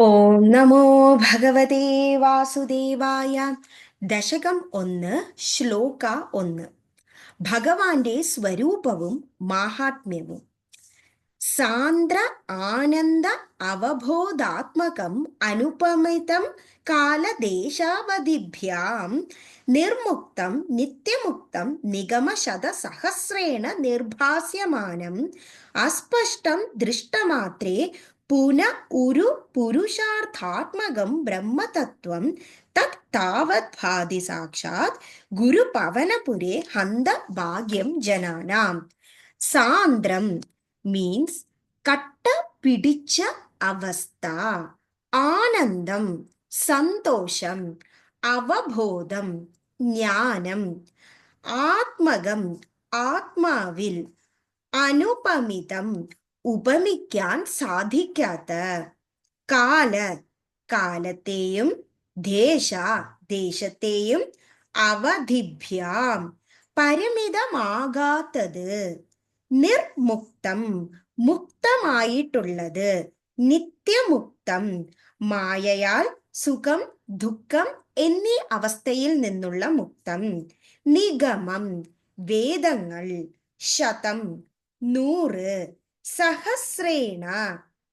ഓം നമോ ഭഗവതേ വാസുദേവായ. ദശകം 1, ശ്ലോക 1. ഭഗവാന്റെ സ്വരൂപവും മാഹാത്മ്യവും. സാന്ദ്ര ആനന്ദ അവബോധാത്മകം അനുപമിതം കാലദേശാവധിഭ്യാം നിർമുക്തം നിത്യമുക്തം നിഗമശതസഹസ്രേണ നിർഭാസ്യമാനം അസ്പഷ്ടം ദൃഷ്ടമാത്രേ പുന ഉരു പുരുഷാർത്ഥാത്മകം ബ്രഹ്മതത്വം തത് താവത് ഭാതി സാക്ഷാത് ഗുരുപവനപുരേ ഹന്ത ഭാഗ്യം ജനാനാം. സാന്ദ്രം മീൻസ് കട്ട പിടിച്ച അവസ്ഥ, ആനന്ദം സന്തോഷം, അവബോധം ജ്ഞാനം, ആത്മകം ആത്മാവിൽ, അനുപമിതം ഉപമിക്കാൻ സാധിക്കാത്ത, കാല കാലത്തെയും, ദേശ ദേശത്തെയും, അവധിഭ്യാം പരിമിതമാകാത്തത്, നിർമുക്തം മുക്തമായിട്ടുള്ളത്, നിത്യമുക്തം മായയാൽ സുഖം ദുഃഖം എന്നീ അവസ്ഥയിൽ നിന്നുള്ള മുക്തം, നിഗമം വേദങ്ങൾ, ശതം 100, സഹസ്രേണ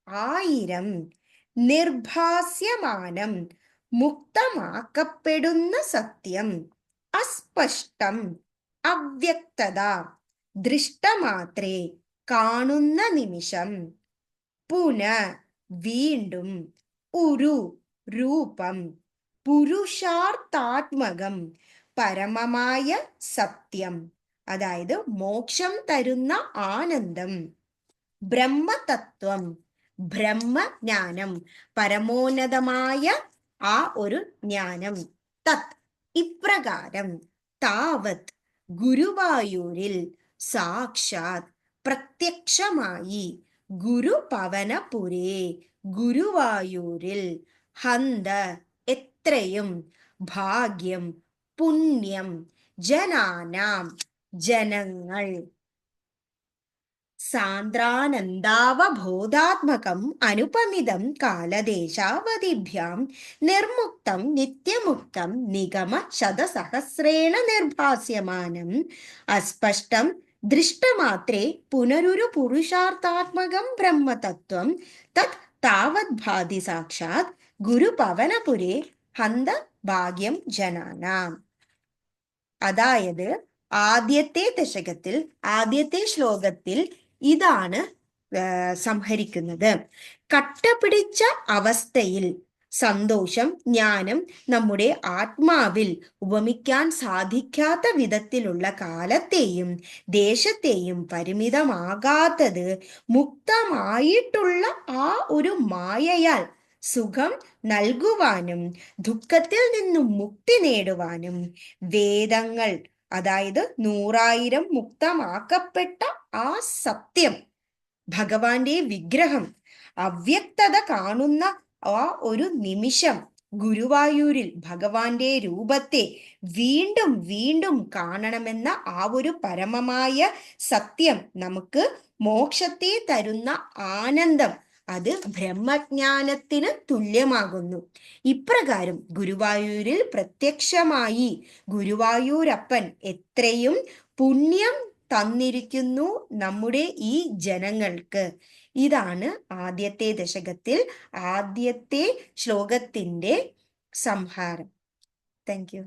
1000, നിർഭാസ്യമാനം മുക്തമാക്കപ്പെടുന്ന സത്യം, അസ്പഷ്ടം അവ്യക്തത ദൃഷ്ടമാത്രേ കാണുന്ന നിമിഷം, പുന വീണ്ടും, ഉരു രൂപം, പുരുഷാർത്ഥാത്മകം പരമമായ സത്യം, അതായത് മോക്ഷം തരുന്ന ആനന്ദം, ബ്രഹ്മതത്വം ബ്രഹ്മജ്ഞാനം പരമോന്നതമായ ആ ഒരു ജ്ഞാനം, തത് ഇപ്രകാരം, താവത് ഗുരുവായൂരിൽ സാക്ഷാത് പ്രത്യക്ഷമായി, ഗുരുപവനപുരേ ഗുരുവായൂരിൽ, ഹന്ത എത്രയും, ഭാഗ്യം പുണ്യം, ജനാനാം ജനങ്ങൾ, സാന്ദ്രാനന്ദാവബോധാത്മകം അനുപമിതം കാലദേശാവധിഭ്യാം നിർമുക്തം നിത്യമുക്തം നിഗമ ശതസഹസ്രേണ നിർഭാസ്യമാനം അസ്പഷ്ടം ദൃഷ്ടമാത്രേ പുനരുരു പുരുഷാർത്ഥാത്മകം ബ്രഹ്മതത്വം തത് താവത് ഭാതി സാക്ഷാത് ഗുരുപവനപുരേ ഹന്ത ഭാഗ്യം ജനാനാം. അതായത് ആദ്യത്തെ ദശകത്തിൽ, ആദ്യത്തെ ശ്ലോകത്തിൽ ഇതാണ് സംഹരിക്കുന്നത്. കട്ടപിടിച്ച അവസ്ഥയിൽ സന്തോഷം ജ്ഞാനം നമ്മുടെ ആത്മാവിൽ ഉപമിക്കാൻ സാധിക്കാത്ത വിധത്തിലുള്ള കാലത്തെയും ദേശത്തെയും പരിമിതമാകാത്തത്, മുക്തമായിട്ടുള്ള ആ ഒരു മായയാൽ സുഖം നൽകുവാനും ദുഃഖത്തിൽ നിന്നും മുക്തി നേടുവാനും വേദങ്ങൾ, അതായത് 100,000 മുക്തമാക്കപ്പെട്ട ആ സത്യം, ഭഗവാന്റെ വിഗ്രഹം, അവ്യക്തത കാണുന്ന ആ ഒരു നിമിഷം, ഗുരുവായൂരിൽ ഭഗവാന്റെ രൂപത്തെ വീണ്ടും വീണ്ടും കാണണമെന്ന ആ ഒരു പരമമായ സത്യം, നമുക്ക് മോക്ഷത്തെ തരുന്ന ആനന്ദം, അത് ബ്രഹ്മജ്ഞാനത്തിന് തുല്യമാകുന്നു. ഇപ്രകാരം ഗുരുവായൂരിൽ പ്രത്യക്ഷമായി ഗുരുവായൂരപ്പൻ എത്രയും പുണ്യം തന്നിരിക്കുന്നു നമ്മുടെ ഈ ജനങ്ങൾക്ക്. ഇതാണ് ആദ്യത്തെ ദശകത്തിൽ ആദ്യത്തെ ശ്ലോകത്തിന്റെ സംഹാരം. Thank U.